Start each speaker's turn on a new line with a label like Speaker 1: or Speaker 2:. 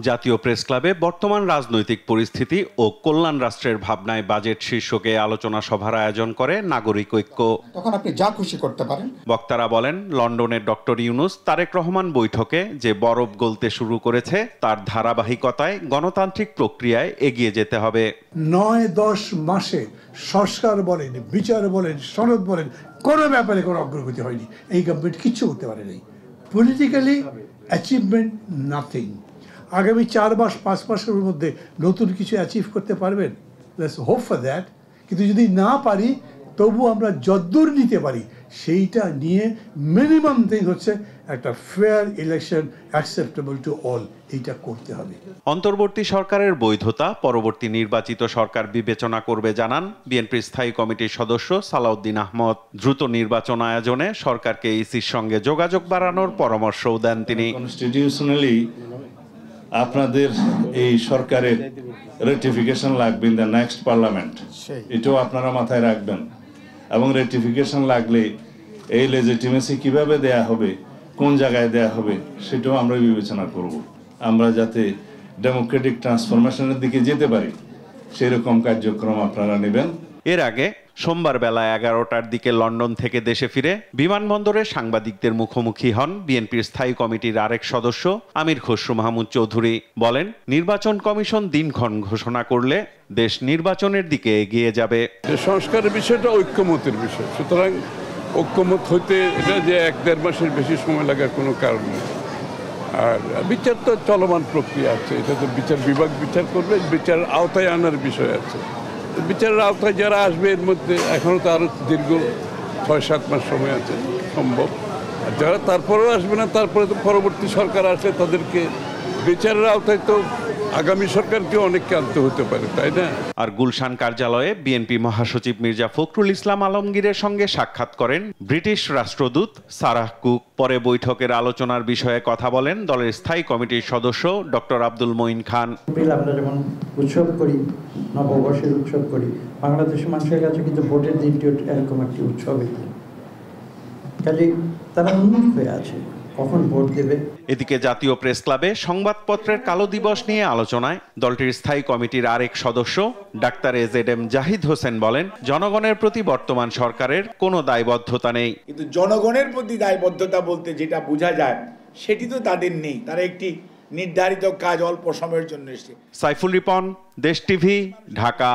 Speaker 1: জাতীয় প্রেস ক্লাবে বর্তমান রাজনৈতিক পরিস্থিতি ও কল্যাণ রাষ্ট্রের ভাবনায় বাজেট শীর্ষকে আলোচনা সভার আয়োজন করে নাগরিক ঐক্য।
Speaker 2: তখন আপনি যা খুশি করতে পারেন।
Speaker 1: বক্তারা বলেন, লন্ডনের ডক্টর ইউনূস তারেক রহমান বৈঠকে যে বরফ গলতে শুরু করেছে তার ধারাবাহিকতায় গণতান্ত্রিক প্রক্রিয়ায় এগিয়ে যেতে হবে।
Speaker 3: ৯-১০ মাসে সংস্কার বলেন, বিচার বলেন, সনদ বলেন, কোনো ব্যাপারে কোনো অগ্রগতি হয়নি। এই গভর্নমেন্ট কিচ্ছু করতে পারেনি। Politically achievement nothing. আগামী 4 মাস 5 মাসের মধ্যে নতুন কিছু অ্যাচিভ করতে পারবেন? Let's hope for that. কিন্তু যদি না পারি, তবু আমরা যদ্দূর নিতে পারি সেইটা নিয়ে মিনিমাম থিং হচ্ছে একটা fair election acceptable to all, এইটা করতে হবে।
Speaker 1: অন্তর্বর্তী সরকারের বৈধতা পরবর্তী নির্বাচিত সরকার বিবেচনা করবে জানান বিএনপির স্থায়ী কমিটির সদস্য সালাউদ্দিন আহমদ। দ্রুত নির্বাচন আয়োজনে সরকারকে ইসির সঙ্গে যোগাযোগ বাড়ানোর পরামর্শও দেন তিনি।
Speaker 4: কনস্টিটিউশনালি আপনাদের এই সরকারের রেটিফিকেশন লাগবে ইন দ্য নেক্সট পার্লামেন্ট, এটাও আপনারা মাথায় রাখবেন। এবং রেটিফিকেশন লাগলে এই লেজিটিমেসি কিভাবে দেয়া হবে, কোন জায়গায় দেয়া হবে, সেটাও আমরা বিবেচনা করব। আমরা যাতে ডেমোক্রেটিক ট্রান্সফরমেশনের দিকে যেতে পারি সেরকম কার্যক্রম আপনারা নেবেন।
Speaker 1: এর আগে সোমবার বেলা 11টার দিকে লন্ডন থেকে দেশে ফিরে বিমানবন্দরে সাংবাদিকদের মুখোমুখি হন বিএনপির স্থায়ী কমিটির আরেক সদস্য আমির খসরু মাহমুদ চৌধুরী। বলেন, নির্বাচন কমিশন দিনক্ষণ ঘোষণা করলে দেশ নির্বাচনের দিকে এগিয়ে যাবে।
Speaker 5: সংস্কারের বিষয়টা ঐক্যমতের বিষয়, সুতরাং ঐক্যমত হইতে এটা যে 1-1.5 মাসের বেশি সময় লাগার কোনো কারণ নেই। আর বিচার তো চলমান প্রক্রিয়া আছে, এটা তো বিচার বিভাগ বিচার করবে, বিচার আওতায় আনার বিষয় আছে। বিচারের আওতায় যারা আসবে এর মধ্যে এখনো তো আরো দীর্ঘ 6-7 মাস সময় আছে সম্ভব। আর যারা তারপরেও আসবে না, তারপরে তো পরবর্তী সরকার আসলে তাদেরকে বিচারের আওতায় তো আগামী সরকারকে অনেককে আনতে হতে পারে, তাই না?
Speaker 1: আর গুলশান কার্যালয়ে বিএনপি মহাসচিব মির্জা ফখরুল ইসলাম আলমগীরের সঙ্গে সাক্ষাৎ করেন ব্রিটিশ রাষ্ট্রদূত সারাহ কুক। পরে বৈঠকের আলোচনার বিষয়ে কথা বলেন দলের স্থায়ী কমিটির সদস্য ডক্টর আব্দুল মঈন খান।
Speaker 6: আমরা যেমন উৎসব করি, নববর্ষের উৎসব করি, বাংলাদেশের মানুষের কাছে কিন্তু ভোটের দিনটিও এরকম একটি উৎসবের দিন। কাজেই তারা উন্মুখ হয়ে আছে কখন ভোট দেবে।
Speaker 1: এদিকে জাতীয় প্রেস ক্লাবে সংবাদপত্রের কালো দিবস নিয়ে আলোচনায় দলটির স্থায়ী কমিটির আরেক সদস্য ডাক্তার এজেডএম জাহিদ হোসেন বলেন, জনগণের প্রতি বর্তমান সরকারের কোনো দায়বদ্ধতা নেই।
Speaker 7: কিন্তু জনগণের প্রতি দায়বদ্ধতা বলতে যেটা বোঝা যায় সেটি তো তাদের নেই। তারা একটি নির্ধারিত কাজ অল্প সময়ের জন্য এসেছে।
Speaker 1: সাইফুল রিপন, দেশ টিভি, ঢাকা।